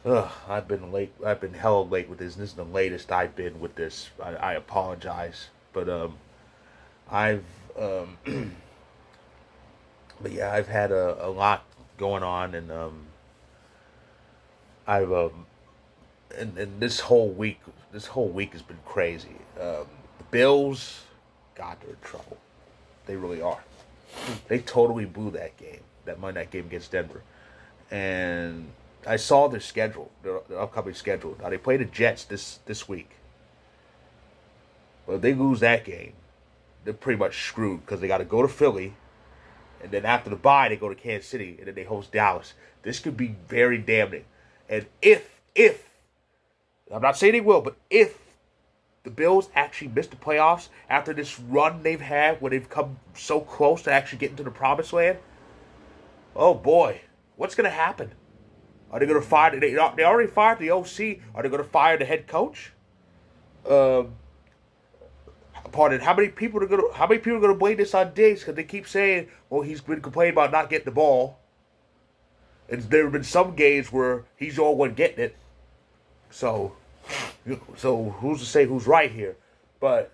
I've been late. I've been hella late with this. This is the latest I've been with this. I apologize, but I've but yeah, I've had a lot going on, and I've and this whole week has been crazy. The Bills, God, they're in trouble. They really are. They totally blew that game, that Monday night game against Denver, and I saw their schedule, their upcoming schedule. Now they play the Jets this week. But if they lose that game, they're pretty much screwed because they got to go to Philly, and then after the bye they go to Kansas City, and then they host Dallas. This could be very damning. And if I'm not saying they will, but if the Bills actually miss the playoffs after this run they've had, where they've come so close to actually getting to the promised land, oh boy, what's going to happen? Are they going to fire? They already fired the OC. Are they going to fire the head coach? Pardon. How many people are going to blame this on Diggs? Because they keep saying, well, he's been complaining about not getting the ball, and there have been some games where he's the only one getting it. So who's to say who's right here? But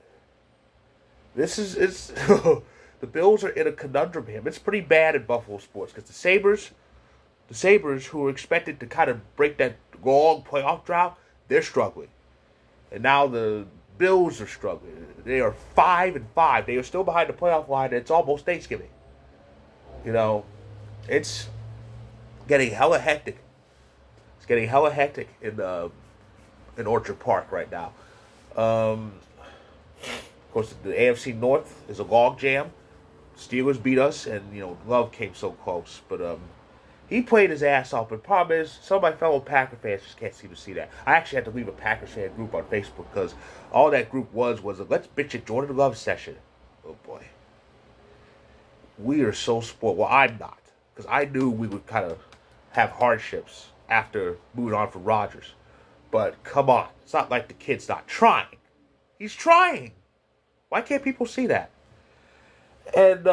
this is the Bills are in a conundrum here. It's pretty bad in Buffalo sports because the Sabres, who are expected to kind of break that long playoff drought, they're struggling. And now the Bills are struggling. They are 5-5. They are still behind the playoff line, and it's almost Thanksgiving. You know, it's getting hella hectic. It's getting hella hectic in Orchard Park right now. Of course, the AFC North is a log jam. Steelers beat us, and Love came so close, but he played his ass off, but the problem is some of my fellow Packer fans just can't seem to see that. I actually had to leave a Packers fan group on Facebook because all that group was a let's bitch at Jordan Love session. Oh boy. We are so spoiled. Well, I'm not, because I knew we would kind of have hardships after moving on from Rodgers. But come on, it's not like the kid's not trying. He's trying. Why can't people see that? And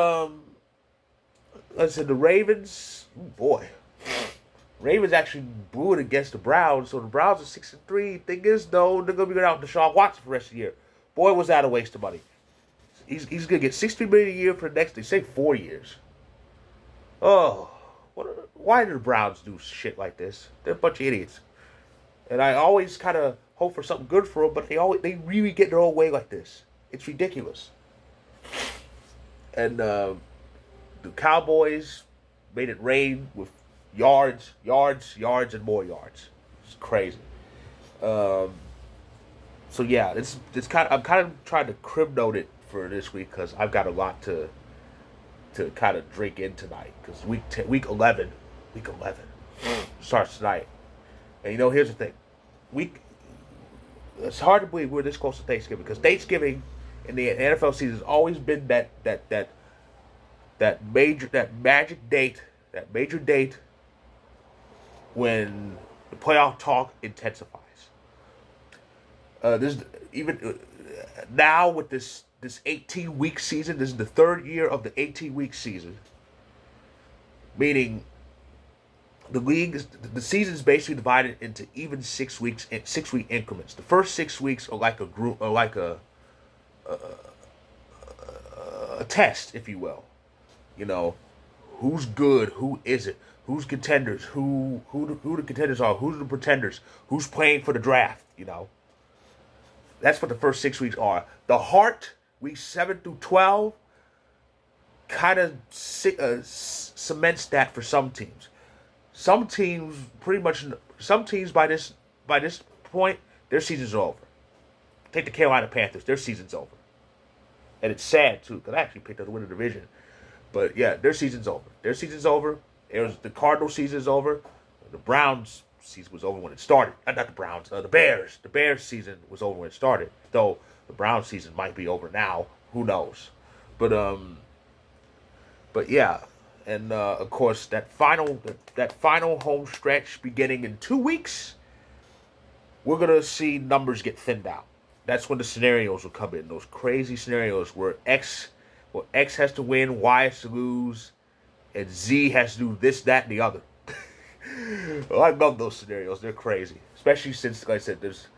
I said the Ravens, boy. Ravens actually blew it against the Browns, so the Browns are 6-3. Thing is, though, they're going to be going out with Deshaun Watson for the rest of the year. Boy, was that a waste of money. He's going to get $63 million a year for the next, they say, 4 years. Oh, why do the Browns do shit like this? They're a bunch of idiots. And I always kind of hope for something good for them, but they really get their own way like this. It's ridiculous. And the Cowboys made it rain with yards, and more yards. It's crazy. So yeah, I'm kind of trying to crib note it for this week because I've got a lot to kind of drink in tonight because week 11 starts tonight. And here's the thing, it's hard to believe we're this close to Thanksgiving because Thanksgiving in the NFL season has always been that major date when the playoff talk intensifies. This even now with this 18-week season. This is the third year of the 18-week season, meaning the season is basically divided into even 6 weeks in 6-week increments. The first 6 weeks are like a group, or like a test, if you will. Who's good, who isn't, who's contenders, who the contenders are, who's the pretenders, who's playing for the draft. That's what the first 6 weeks are. The heart, weeks 7 through 12, kind of cements that for some teams. Some teams by this point, their season's over. Take the Carolina Panthers, their season's over. And it's sad, too, because I actually picked up the winning division. But, yeah, their season's over. The Cardinals' season's over. The Browns' season was over when it started. Not the Browns, the Bears. The Bears' season was over when it started. Though the Browns' season might be over now. Who knows? But yeah. And, of course, that final home stretch beginning in 2 weeks, we're going to see numbers get thinned out. That's when the scenarios will come in. Those crazy scenarios where X has to win, Y has to lose, and Z has to do this, that, and the other. Well, I love those scenarios. They're crazy, especially since, like I said, there's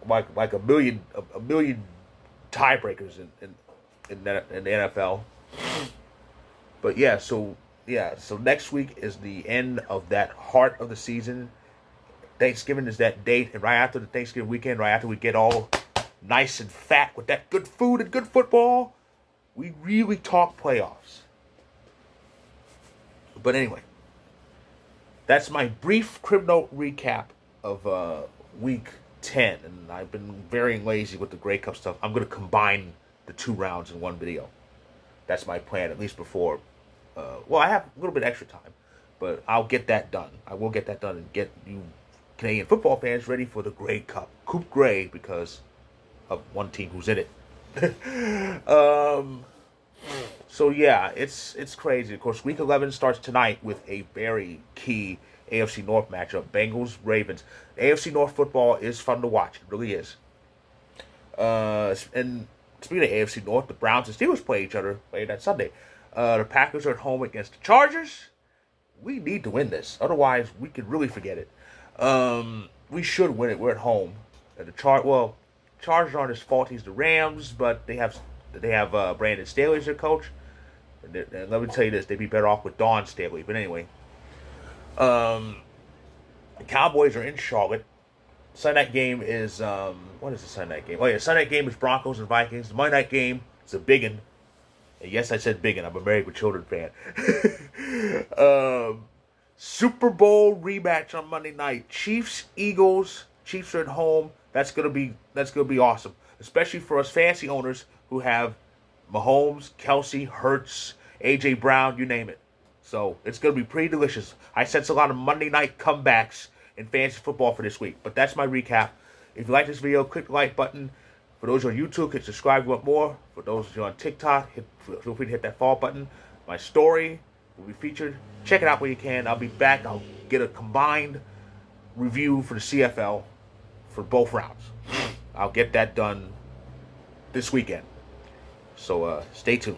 like a million tiebreakers in the NFL. But so next week is the end of that heart of the season. Thanksgiving is that date, and right after the Thanksgiving weekend, right after we get all nice and fat with that good food and good football, we really talk playoffs. But anyway, that's my brief Crib Note recap of week 10, and I've been very lazy with the Grey Cup stuff. I'm going to combine the 2 rounds in one video. That's my plan, at least before. I have a little bit extra time, but I'll get that done. I will get that done and get you Canadian football fans ready for the Grey Cup. Coupe Grey, because of one team who's in it. It's crazy. Of course, week 11 starts tonight with a very key AFC North matchup. Bengals, Ravens. AFC North football is fun to watch. It really is. And speaking of AFC North, the Browns and Steelers play each other later that Sunday. The Packers are at home against the Chargers. We need to win this. Otherwise, we could really forget it. We should win it. We're at home. The Chargers aren't as faulty as the Rams, but they have Brandon Staley as their coach. And let me tell you this, they'd be better off with Dawn Staley. But anyway, the Cowboys are in Charlotte. Sunday night game is what is the Sunday night game? Oh yeah, Sunday night game is Broncos and Vikings. The Monday night game is a big one. And yes, I said big one. I'm a Married with Children fan. Super Bowl rematch on Monday night. Chiefs, Eagles. Chiefs are at home. That's gonna be awesome, especially for us fantasy owners who have Mahomes, Kelsey, Hurts, AJ Brown, you name it. So it's gonna be pretty delicious. I sense a lot of Monday night comebacks in fantasy football for this week. But that's my recap. If you like this video, click the like button. For those on YouTube, hit subscribe if you want more. For those of you on TikTok, feel free to hit that follow button. My story will be featured. Check it out when you can. I'll be back. I'll get a combined review for the CFL for both rounds. I'll get that done this weekend. So stay tuned.